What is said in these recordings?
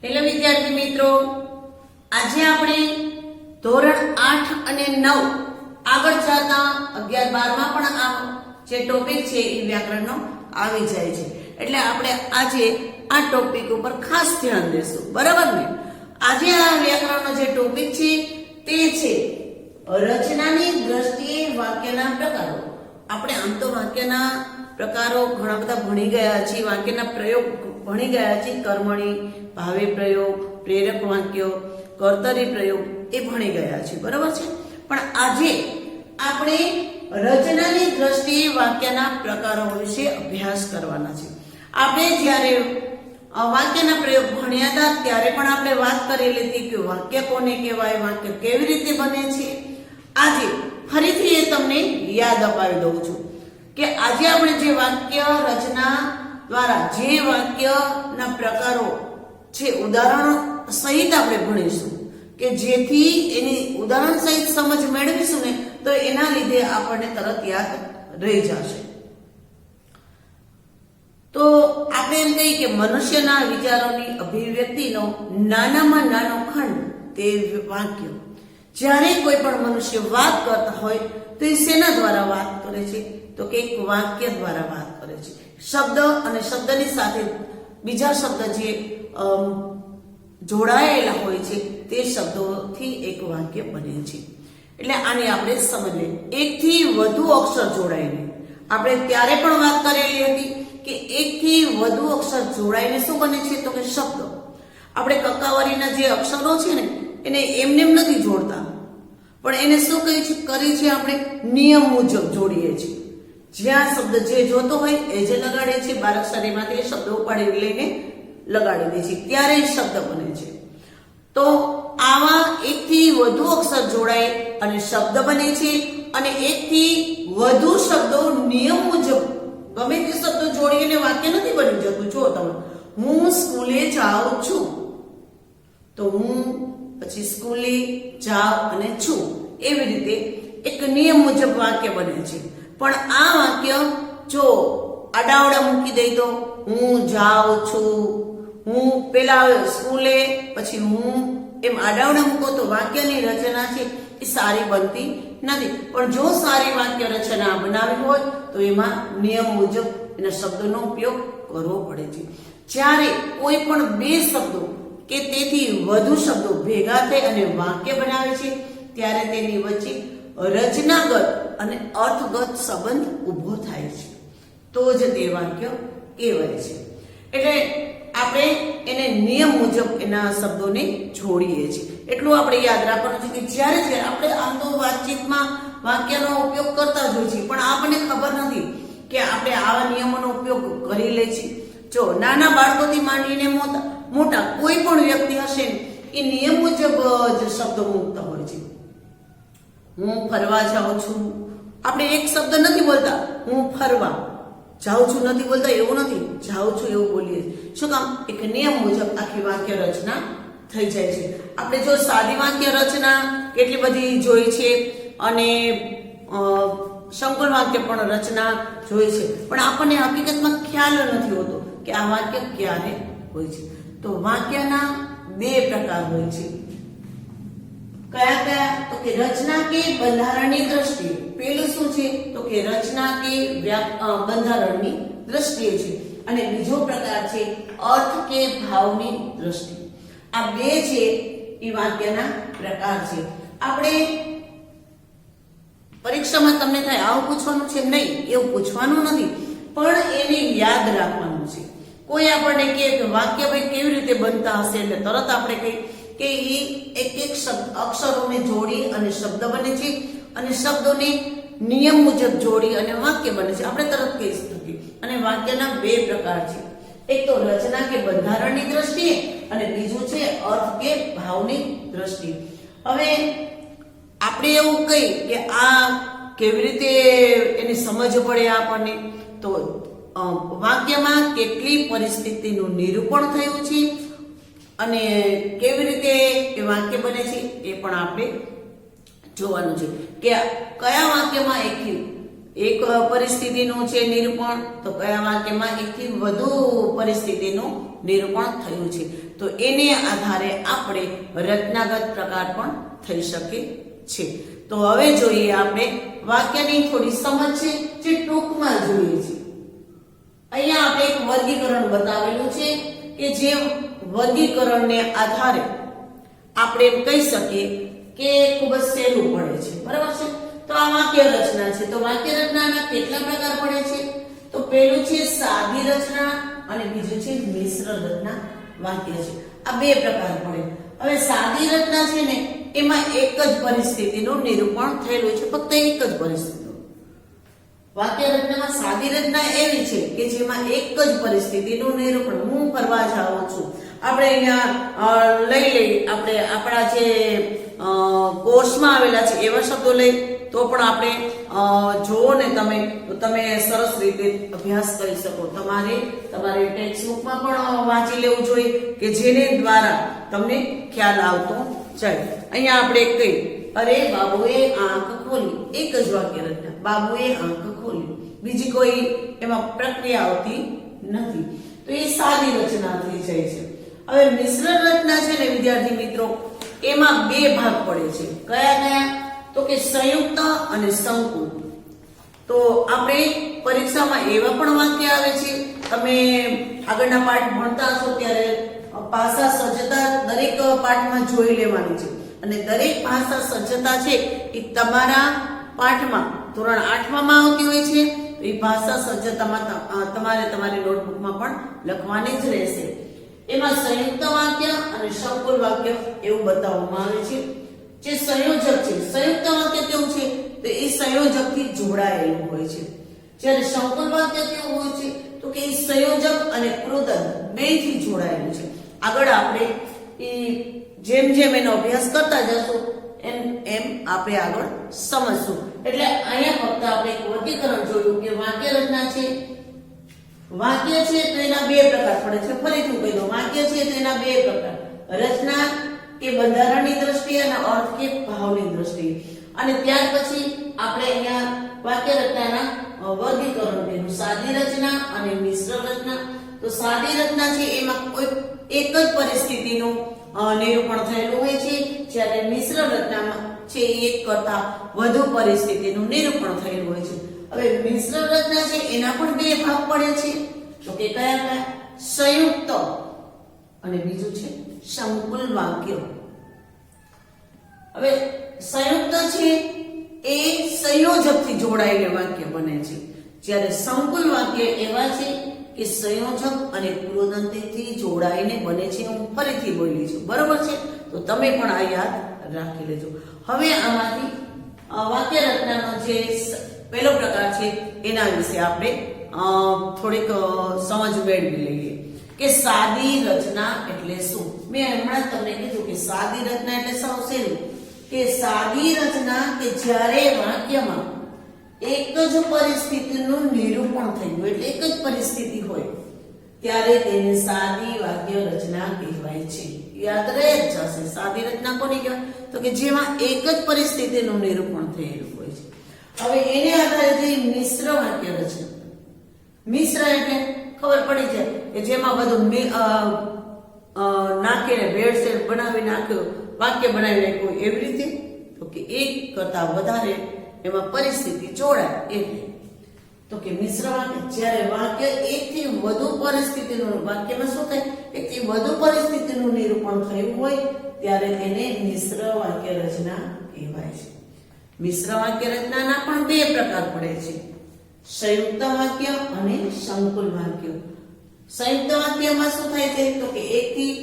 Hello વિદ્યાર્થી મિત્રો, આજે આપણે ધોરણ 8 અને 9 આગળ જતા 11 12 માં પણ આ જે ટોપિક છે એ વ્યાકરણનો આવી જાય છે. એટલે આપણે આજે આ ટોપિક ઉપર ખાસ ધ્યાન દેશું, બરાબર ને? આજે આ વ્યાકરણનો જે ટોપિક છે તે છે રચનાની દ્રષ્ટિએ વાક્યના પ્રકારો. આપણે આમ તો વાક્યના પ્રકારો ઘણા બધા ભણી ગયા છીએ, વાક્યના પ્રયોગ ભણી ગયા છીએ. કર્મણી, ભાવે પ્રયોગ, પ્રેરક વાક્ય, કર્તરી પ્રયોગ એ ભણી ગયા છીએ, બરાબર છે? પણ આજે આપણે રચનાની દ્રષ્ટિએ વાક્યના પ્રકારો વિશે અભ્યાસ કરવાના છે. આપણે જ્યારે વાક્યના પ્રયોગ ભણ્યા હતા ત્યારે પણ આપણે વાત કરેલી હતી કે વાક્ય કોને કહેવાય, વાક્ય કેવી રીતે બને છે. આજે ફરીથી એ તમને યાદ અપાવી દઉં છું કે આજે આપણે જે વાક્ય રચના દ્વારા જે વાક્યના પ્રકારો છે ઉદાહરણ સહિત આપણે ભણીશું કે જેથી એની ઉદાહરણ સહિત સમજ મેળવીશું ને તો એના લીધે આપણને તરત યાદ રહી જશે. તો આપણે એમ કહીએ કે મનુષ્યના વિચારોની અભિવ્યક્તિનો નાનામાં નાનો ખંડ તે વાક્ય. જ્યારે કોઈ પણ મનુષ્ય વાત કરતા હોય તો એ શેના દ્વારા વાત કરે છે? તો કે એક વાક્ય દ્વારા વાત કરે છે. શબ્દ અને શબ્દની સાથે બીજા શબ્દ જે જોડાયેલા હોય છે તે શબ્દોથી એક વાક્ય બને છે. એટલે આની આપણે સમજીએ. એકથી વધુ અક્ષર જોડાઈને આપણે ત્યારે પણ વાત કરેલી હતી કે એકથી વધુ અક્ષર જોડાઈને શું બને છે? તો કે શબ્દ. આપણે કકાવારીના જે અક્ષરો છે ને એને એમને એમ નથી જોડતા, પણ એને શું કરી છે આપણે નિયમ મુજબ જોડીએ છીએ. જ્યાં શબ્દ જે જોતો હોય એ જે લગાડે છે, બારાક્ષરીમાંથી એ શબ્દ ઉપાડી લઈને લગાડી દે છે, ત્યારે એ શબ્દ બને છે. તો આવા એકથી વધુ અક્ષર જોડાય અને શબ્દ બને છે. અને એકથી વધુ શબ્દો નિયમ મુજબ ગમે તે શબ્દો જોડીને વાક્ય નથી બની જતું. જો તમે, હું સ્કૂલે જાઉં છું, તો હું પછી સ્કૂલે જાઉં અને છું, એવી રીતે એક નિયમ મુજબ વાક્ય બને છે. પણ આ વાક્ય જો આડાવડા મૂકી દઈ તો હું જાઉં છું, હું પેલા સ્કૂલે, પછી હું એમ આડાવડા મૂકો તો વાક્યની રચના છે એ સારી બનતી નથી. પણ જો સારી વાક્ય રચના બનાવી હોય તો એમાં નિયમ મુજબ એના શબ્દોનો ઉપયોગ કરવો પડે છે. જ્યારે કોઈ પણ બે શબ્દો કે તેથી વધુ શબ્દો ભેગા થઈ અને વાક્ય બનાવે છે ત્યારે તેની વચ્ચે રચનાગત અને અર્થગત સંબંધ ઊભો થાય છે, તો જ તે વાક્ય કહેવાય છે. એટલે આપણે એને નિયમ મુજબ એના શબ્દોને જોડીએ છીએ. એટલું આપણે યાદ રાખવાનું છે કે જ્યારે આપણે આમ તો વાતચીતમાં વાક્યનો ઉપયોગ કરતા જ હોઈએ છીએ, પણ આપણને ખબર નથી કે આપણે આવા નિયમોનો ઉપયોગ કરી લે છીએ. જો નાના બાળકોથી માંડીને મોટા કોઈ પણ વ્યક્તિ હશે એ નિયમ મુજબ જ શબ્દો મૂકતા હોય છે. હું ફરવા જાઉં છું, આપણે એક શબ્દ નથી બોલતા હું ફરવા જાઉં છું નથી બોલતા, એવું નથી, જાઉં છું એવું બોલીએ. શું કામ? એક નિયમ મુજબ આખી વાક્ય રચના થઈ જાય છે. આપણે જો સાદી વાક્ય રચના કેટલી બધી જોઈ છે અને સંકુલ વાક્ય પણ રચના જોઈ છે, પણ આપણને હકીકતમાં ખ્યાલ નથી હોતો કે આ વાક્ય ક્યારે હોય છે. તો વાક્યના બે પ્રકાર હોય છે. કયા કયા? તો કે રચના કે બંધારણની દ્રષ્ટિએ. પેલું શું છે? તો કે રચના કે બંધારણની દ્રષ્ટિએ છે. અને બીજો પ્રકાર છે અર્થ કે ભાવની દ્રષ્ટિએ. આ બે છે એ વાક્યના પ્રકાર છે. આપણે પરીક્ષામાં તમને થાય આવું પૂછવાનું છે, નહીં એવું પૂછવાનું નથી, પણ એને યાદ રાખવાનું છે. કોઈ આપણને કહે કે વાક્ય ભાઈ કેવી રીતે બનતા હશે, એટલે તરત આપણે કહીએ કે એ એક એક અક્ષરોને જોડી અને શબ્દ બને છે, અને શબ્દોને નિયમ મુજબ જોડી અને વાક્ય બને છે. આપણે તરત કહી શકીએ. અને વાક્યના બે પ્રકાર છે. એક તો રચના કે બંધારણની દ્રષ્ટિએ અને બીજું છે અર્થ કે ભાવની દ્રષ્ટિએ. હવે આપણે એવું કહી કે આ કેવી રીતે એની સમજ પડે આપણને, તો વાક્યમાં કેટલી પરિસ્થિતિનું નિરૂપણ થયું છે અને કેવી રીતે એ વાક્ય બને છે એ પણ આપણે જોવાનું છે. કે કયા વાક્યમાં એકથી એક પરિસ્થિતિનું છે નિરૂપણ, તો કયા વાક્યમાં એકથી વધુ પરિસ્થિતિનું નિરૂપણ થયું છે. તો એને આધારે આપણે રચનાગત પ્રકાર પણ થઈ શકે છે. તો હવે જોઈએ આપણે વાક્યની થોડી સમજ છે જે ટૂંકમાં જોઈએ છે. અહીંયા આપણે એક વર્ગીકરણ બતાવેલું છે કે જે વર્ગીકરણને આધારે આપણે એમ કહી શકીએ કે ખૂબ જ સહેલું પડે છે. બરાબર છે. તો આ વાક્ય રચના છે. તો વાક્ય રચનાના કેટલા પ્રકાર પડે છે? તો પહેલું છે સાદી રચના અને બીજું છે મિશ્ર રચના વાક્ય છે. આ બે પ્રકાર પડે. હવે સાદી રચના છે ને એમાં એક જ પરિસ્થિતિનું નિરૂપણ થયેલું છે, ફક્ત એક જ પરિસ્થિતિ. વાક્ય રચનામાં સાદી રચના એવી છે કે જેમાં એક જ પરિસ્થિતિનું નિરૂપણ, હું ફરવા જાઉં છું. આપણે અહીંયા લઈ લઈ આપણે આપણા જે કોર્સમાં આવેલા છે એવા શબ્દો લઈ તો પણ આપણે જોવો ને તમે તો તમે સરસ રીતે અભ્યાસ કરી શકો. તમારે ટેક્સ્ટબુકમાં પણ વાંચી લેવું જોઈએ કે જેને દ્વારા તમને ખ્યાલ આવતો જાય. અહીંયા આપણે કઈ, અરે બાબુએ આંખ ખોલી, એક જ વાક્ય રચના, બાબુએ આંખ ખોલી. બીજી કોઈ એમાં પ્રક્રિયા આવતી નથી. તો એ સાદી રચના થઈ જાય છે. હવે મિશ્ર રચના છે ને વિદ્યાર્થી મિત્રો, એમાં બે ભાગ પડે છે. કયા કયા? તો કે સંયુક્ત અને સંકુલ. તો આપણે પરીક્ષામાં એવા પણ વાક્ય આવે છે, તમે આગળના પાઠ ભણતા હશો ત્યારે ભાષા સજ્જતા દરેક પાઠમાં જોઈ લેવાની છે. અને દરેક ભાષા સજ્જતા છે એ તમારા પાઠમાં ધોરણ 8માં આવતી હોય છે. તો એ ભાષા સજ્જતામાં તમારે તમારી નોટબુકમાં પણ લખવાની જ રહેશે. એમાં સંયુક્ત વાક્ય અને સંકુલ વાક્ય એવું બતાવવામાં આવે છે. જે સંયોજક છે, સંયુક્ત વાક્ય કેવું છે? તો એ સંયોજકથી જોડાયેલું હોય છે. જ્યારે સંકુલ વાક્ય કેવું હોય છે? તો કે એ સંયોજક અને કૃદંત બેથી જોડાયેલું છે. આગળ આપણે જેમ જેમ એનો અભ્યાસ કરતા જશું એમ એમ આપણે આગળ સમજશું. એટલે અહીંયા ફક્ત આપણે એક વર્ગીકરણ જોયું કે વાક્ય રચના છે. વાક્ય છે તો એના બે પ્રકાર પડે છે. ફરીથી કહી દઉં, વાક્ય છે તો એના બે પ્રકાર, રચના કે બંધારણની દ્રષ્ટિએ અને અર્થ કે ભાવની દ્રષ્ટિએ. અને ત્યાર પછી આપણે અહીંયા વાક્ય રચનાના વર્ગીકરણ કર્યું, સાદી રચના અને મિશ્ર રચના. તો સાદી રચના છે એમાં કોઈ એક જ પરિસ્થિતિનું નિરૂપણ થયેલું હોય છે, જ્યારે મિશ્ર રચનામાં છે એક કરતા વધુ પરિસ્થિતિનું નિરૂપણ થયેલું હોય છે. હવે મિશ્ર રચના છે એના પણ બે ભાગ પડે છે. તો કે કયા કયા? સંયુક્ત અને બીજું છે સંકુલ વાક્ય. હવે સંયુક્ત છે એ સંયોજકથી જોડાયેલા વાક્ય બને છે, જ્યારે સંકુલ વાક્ય એવા છે કે સંયોજક અને કૃદંતથી જોડાઈને બને છે. હું ફરીથી બોલી છું, બરોબર છે? તો તમે પણ આ યાદ રાખી લેજો. હવે આમાંથી વાક્ય રચનાનો જે પહેલો પ્રકાર છે એના વિશે આપણે થોડીક સમજ મેળવી લઈએ કે સાદી રચના એટલે શું. મેં હમણાં તમને કીધું કે સાદી રચના એટલે સાવ સહેલું કે સાદી રચના કે જ્યારે વાક્યમાં એક જ પરિસ્થિતિનું નિરૂપણ થયું હોય, એટલે એક જ પરિસ્થિતિ હોય ત્યારે તેને સાદી વાક્ય રચના કહેવાય છે. યાદ રહે જ જશે. સાદી રચના કોને કહેવાય? તો કે જેમાં એક જ પરિસ્થિતિનું નિરૂપણ થયેલું હોય છે. હવે એને આધારે જે મિશ્ર વાક્ય રચના, મિશ્ર એટલે ખબર પડી જાય કે જેમાં બધું નાખીને ભેળસેળ બનાવી નાખ્યું, વાક્ય બનાવી નાખ્યું એવી રીતે. તો કે એક કરતા વધારે એમાં પરિસ્થિતિ જોડાય એટલે. તો કે મિશ્ર વાક્ય, જ્યારે વાક્ય એકથી વધુ પરિસ્થિતિનું, વાક્યમાં શું થાય? એકથી વધુ પરિસ્થિતિનું નિરૂપણ થયું હોય ત્યારે તેને મિશ્ર વાક્ય રચના કહેવાય છે. મિશ્ર વાક્ય રચનાના પણ બે પ્રકાર પડે છે, સંયુક્ત વાક્ય અને સંકુલ વાક્ય. સંયુક્ત વાક્યમાં શું થાય છે? તો કે એકથી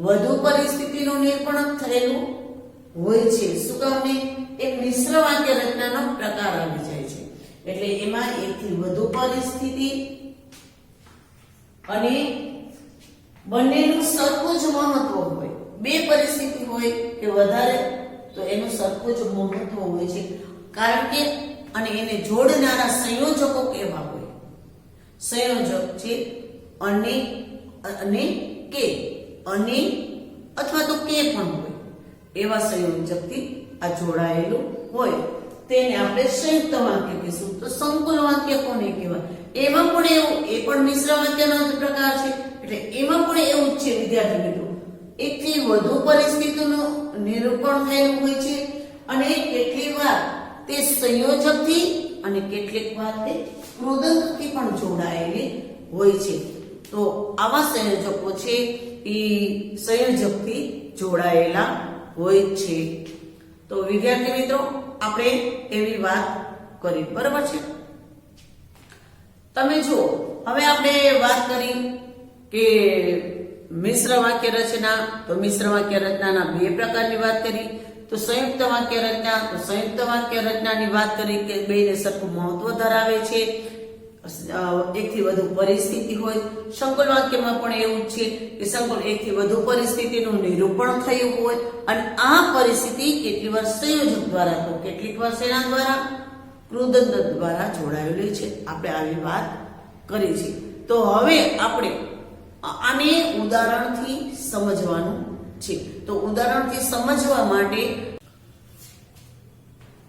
વધુ પરિસ્થિતિનું નિરૂપણ થયેલું હોય છે. શું કહું? એક મિશ્ર વાક્ય રચનાનો પ્રકાર આવી જાય છે. એટલે એમાં એકથી વધુ પરિસ્થિતિ અને બંનેનું સરખું જ મહત્વ હોય. બે પરિસ્થિતિ હોય કે વધારે તો એનું સરખું જ મહત્વ હોય છે. કારણ કે અને એને જોડનારા સંયોજકો કેવા હોય? સંયોજક છે અને કે, અને અથવા તો કે પણ હોય એવા સંયોજકથી આ જોડાયેલું હોય તેને આપણે સંયુક્ત વાક્ય કહીશું. તો સંકુલ વાક્ય કોને કહેવાય? એમાં પણ એવું, એ પણ મિશ્ર વાક્યનો જ પ્રકાર છે. એટલે એમાં પણ એવું જ છે વિદ્યાર્થી મિત્રો, એકથી વધુ પરિસ્થિતિનું નિરૂપણ થયેલું હોય છે અને કેટલીક વાર તે સંયોજકથી અને કેટલીક વાર તે કૃદંતથી પણ જોડાયેલી હોય છે. તો આવા સંયોજકો છે એ સંયોજકથી જોડાયેલા હોય છે. તો વિદ્યાર્થી મિત્રો આપણે એવી વાત કરી, બરાબર છે. તમે જુઓ, હવે આપણે વાત કરી કે મિશ્ર વાક્ય રચના. તો મિશ્ર વાક્ય રચનાના બે પ્રકારની વાત કરી. તો સંયુક્ત વાક્ય રચના, તો સંયુક્ત વાક્ય રચનાની વાત કરી કે બેને સરખું મહત્વ ધરાવે છે, એકથી વધુ પરિસ્થિતિ હોય. સંકુલ વાક્યમાં પણ એવું જ છે કે સંકુલ એકથી વધુ પરિસ્થિતિનું નિરૂપણ થયું હોય અને આ પરિસ્થિતિ કેટલી વાર સંયોજક દ્વારા તો કેટલીક વાર શેના દ્વારા? કૃદંત દ્વારા જોડાયેલી છે. આપણે આવી વાત કરી છે. તો હવે આપણે આને ઉદાહરણથી સમજવાનું છે. તો ઉદાહરણથી સમજવા માટે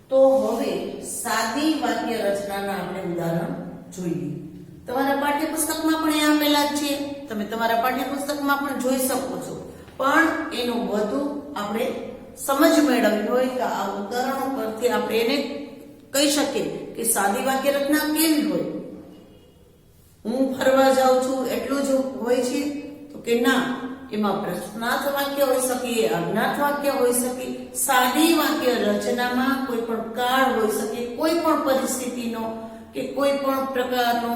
તો હવે સાદી વાક્ય રચનાના આપણે ઉદાહરણ જોઈએ. તમારા પાઠ્યપુસ્તકમાં પણ એ આપેલા જ છે, તમે તમારા પાઠ્યપુસ્તકમાં પણ જોઈ શકો છો. પણ એનો વધુ આપણે સમજ મેળવવી હોય તો આ ઉદાહરણો પરથી આપણે એને કહી શકીએ કે સાદી વાક્ય રચના કેવી હોય. હું ફરવા જાઉં છું એટલું જ હોય છે? તો કે ના, એમાં પ્રશ્નાર્થ વાક્ય હોઈ શકે, આજ્ઞાર્થ વાક્ય હોઈ શકે. સાદી વાક્ય રચનામાં કોઈ પણ કાળ હોઈ શકે, કોઈ પણ પરિસ્થિતિનો કે કોઈ પણ પ્રકારનો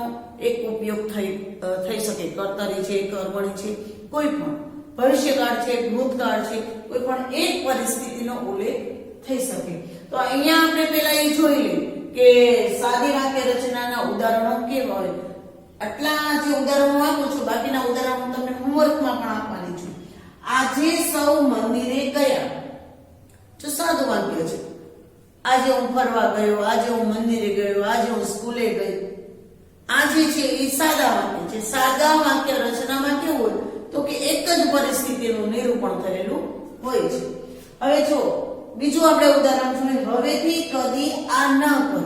એક ઉપયોગ થઈ શકે. કર્તરી છે, કર્મણી છે, કોઈ પણ ભવિષ્યકાળ છે, ભૂતકાળ છે, કોઈ પણ એક પરિસ્થિતિનો ઉલ્લેખ થઈ શકે. તો અહીંયા આપણે પહેલા એ જોઈ લઈએ કે સાદી વાક્ય રચનાના ઉદાહરણો કેવા હોય. આટલા જે ઉદાહરણો આપું છું, બાકીના ઉદાહરણો તમને હોમવર્કમાં પણ આપવાની છું. આજે સૌ મંદિરે ગયા, જો સાદું વાક્ય છે. આજે હું ફરવા ગયો, આજે હું મંદિરે ગયો, આજે હું સ્કૂલે ગયો. આજે છે એ સાદા વાક્ય છે. સાદા વાક્ય રચનામાં કેવું હોય તો કે એક જ પરિસ્થિતિનું નિરૂપણ થયેલું હોય છે. હવે જો બીજું આપણે ઉદાહરણ જોઈએ. હવેથી કદી આ ન કરો.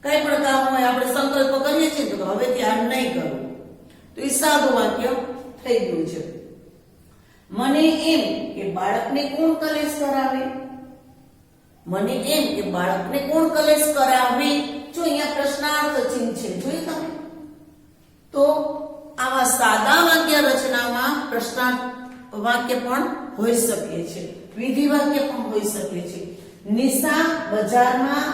કઈ પણ કામ હોય આપણે સંકલ્પ કરીએ છીએ તો હવેથી આ નહીં કરું. તો એ સાદું વાક્ય થઈ ગયું છે. મને એમ કે બાળકને કોણ કલેશ કરાવે? મને એમ કે બાળકને કોણ કલેશ કરાવે? જો અહીંયા પ્રશ્નાર્થ ચિહ્ન છે, જોયું તમે? તો આવા સાદા વાક્ય રચનામાં પ્રશ્નાર્થ વાક્ય પણ હોઈ શકે છે, વિધિ વાક્ય પણ હોઈ શકે છે. નિશા બજારમાં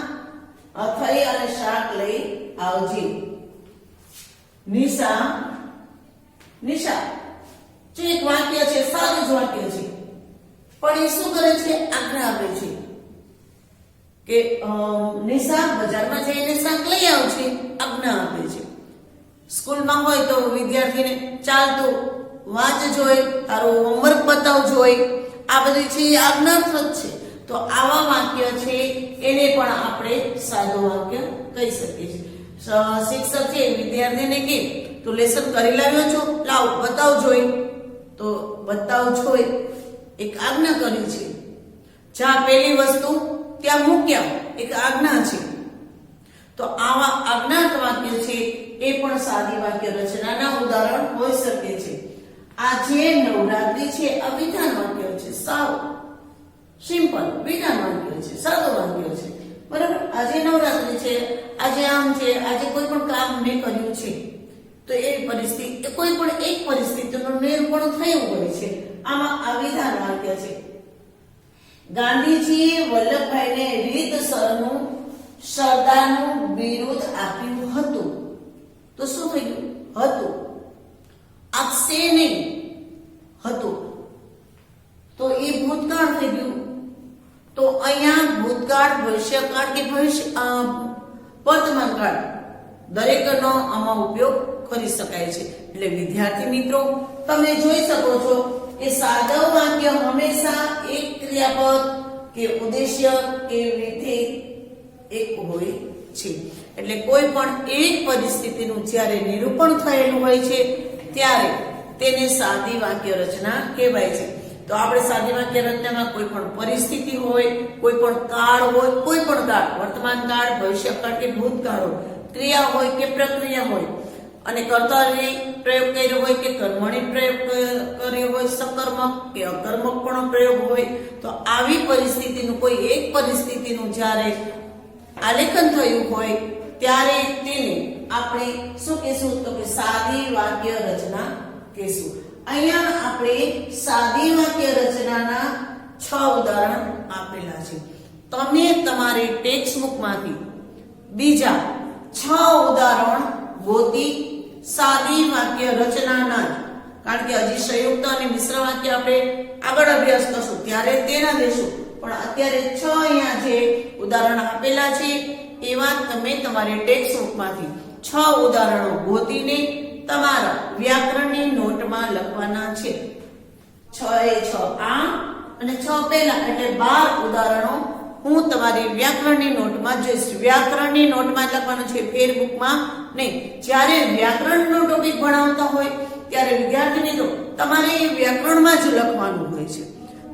થઈ અને શાક લઈ આવજે. નિશા જે એક વાક્ય છે, સાદું જ વાક્ય છે, પણ એ શું કરે છે? આજ્ઞા આપે છે કે નિશા બજારમાં જઈને શાક લઈ આવજે. આજ્ઞા આપે છે. સ્કૂલમાં હોય તો વિદ્યાર્થીને ચાલતું વાંચ જોઈ, તારું હોમવર્ક બતાવ જોઈ, આ બધું છે એ આજ્ઞાર્થ જ છે. તો આવા વાક્ય છે એને પણ આપણે સાદું વાક્ય કહી શકીએ છીએ. શિક્ષક છે વિદ્યાર્થીને કે તું લેસન કરી લાવ્યો છો, લાવ બતાવ જોઈ. તો બતાવ જોઈ એક આજ્ઞા કરી છે. જ્યાં પેલી વસ્તુ ત્યાં મૂક્યા, એક આજ્ઞા છે. તો આવા આજ્ઞાર્થ વાક્ય છે એ પણ સાદી વાક્ય રચનાના ઉદાહરણ હોઈ શકે છે. આજે નવરાત્રી છે, આ વિધાન વાક્ય છે, સાવ સિમ્પલ વિધાન વાક્ય છે, સાદું વાક્ય છે, બરાબર. આજે નવરાત્રી છે, આજે આમ છે, આજે કોઈ પણ કામ મેં કર્યું છે. તો એ પરિસ્થિતિ કોઈ પણ એક પરિસ્થિતિનું નિરૂપણ થયું હોય છે. આમાં આ વિધાન વાક્ય છે. ગાંધીજીએ વલ્લભભાઈને રીતસરનું સરદારનું બિરુદ આપ્યું હતું. તો શું થયું? હતું. આપશે નહીં, હતું. તો એ ભૂતકાળ થઈ ગયું. તો અહીંયા ભૂતકાળ, ભવિષ્યકાળ કે વર્તમાન કાળ દરેકનો આમાં ઉપયોગ કરી શકાય છે. એટલે વિદ્યાર્થી મિત્રો તમે જોઈ શકો છો કે સાદું વાક્ય હંમેશા એક ક્રિયાપદ કે ઉદ્દેશ્ય કે વિધેય એક હોય છે. એટલે કોઈ પણ એક પરિસ્થિતિનું જ્યારે નિરૂપણ થયેલું હોય છે ત્યારે તેને સાદી વાક્ય રચના કહેવાય છે. તો આપણે સાદી વાક્ય રચનામાં કોઈ પણ પરિસ્થિતિ હોય, કોઈ પણ કાળ હોય, કોઈ પણ કાળ, વર્તમાન કાળ, ભવિષ્યકાળ કે ભૂતકાળ હોય, ક્રિયા હોય કે પ્રક્રિયા હોય, અને કર્તાની પ્રયોગ કર્યો હોય કે કર્મણી પ્રયોગ કર્યો હોય, સકર્મક કે અકર્મક પણ પ્રયોગ હોય, તો આવી પરિસ્થિતિનું કોઈ એક પરિસ્થિતિનું જ્યારે આલેખન થયું હોય ત્યારે તેને આપણે શું કહેશું? તો કે સાદી વાક્ય રચના કહેશું. અહીંયા આપણે સાદી વાક્ય રચનાના 6 ઉદાહરણ આપેલા છે. તમે તમારી ટેક્સ્ટ બુકમાંથી બીજા 6 ઉદાહરણ ગોતી સાદી વાક્ય રચનાના, કારણ કે હજી સંયુક્ત અને મિશ્ર વાક્ય આપણે આગળ અભ્યાસ કરશું ત્યારે તેના દેશું, પણ અત્યારે 6 અહીંયા જે ઉદાહરણ આપેલા છે એવા તમે તમારી ટેક્સ્ટ બુકમાંથી 6 ઉદાહરણો ગોતીને તમારા વ્યાકરણની નોટમાં લખવાના છે. 6 એ 6 આ અને 6 પહેલા એટલે 12 ઉદાહરણો હું તમારી વ્યાકરણની નોટમાં જોઈશ. વ્યાકરણની નોટમાં લખવાનું છે, ફેરબુકમાં નહીં. જ્યારે વ્યાકરણનો ટોપિક ભણાવતા હોય ત્યારે વિદ્યાર્થી મિત્રો તમારે એ વ્યાકરણમાં જ લખવાનું હોય છે.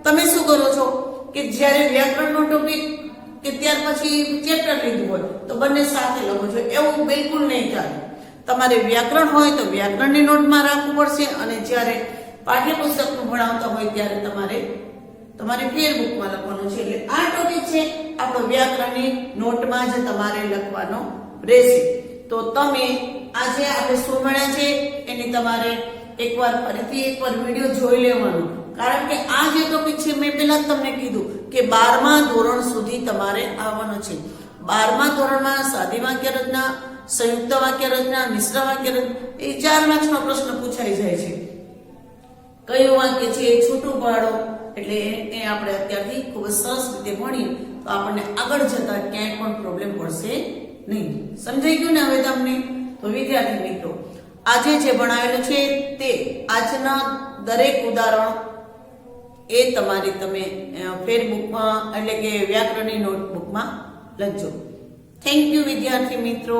તમે શું કરો છો કે જ્યારે વ્યાકરણનો ટોપિક કે ત્યાર પછી ચેપ્ટર લીધું હોય તો બંને સાથે લખો છો, એવું બિલકુલ નહીં ચાલે. તમારે વ્યાકરણ હોય તો વ્યાકરણની નોટમાં રાખવું પડશે, અને જ્યારે પાઠ્યપુસ્તકનું ભણાવતા હોય ત્યારે તમારે ફેરબુકમાં લખવાનું છે. એટલે આ ટોપિક છે આપણો વ્યાકરણની નોટમાં જ તમારે લખવાનો રહેશે. તો તમે આજે આપણે શું ભણ્યા છે એની તમારે ફરીથી એકવાર વિડીયો જોઈ લેવાનો, કારણ કે આ જે ટોપિક છે મેં પહેલા જ તમને કીધું કે 12મા ધોરણ સુધી તમારે આવવાનો છે. 12મા ધોરણમાં સાદી વાક્ય રચના, સંયુક્ત વાક્ય રચના, મિશ્ર વાક્ય રચના, એ 4 માર્ક્સનો પ્રશ્ન પૂછાઈ જાય છે. કયું વાક્ય છે છૂટું પાડો, એટલે એ આપણે અત્યારથી ખૂબ જ સરસ રીતે ભણીએ તો આપણને આગળ જતા ક્યાંય પણ પ્રોબ્લેમ પડશે નહીં. સમજાઈ ગયું ને હવે તમને? તો વિદ્યાર્થી મિત્રો આજે જે ભણાવેલું છે તે આજના દરેક ઉદાહરણ એ તમે ફેરબુકમાં એટલે કે વ્યાકરણની નોટબુકમાં લખજો. થેન્ક યુ વિદ્યાર્થી મિત્રો.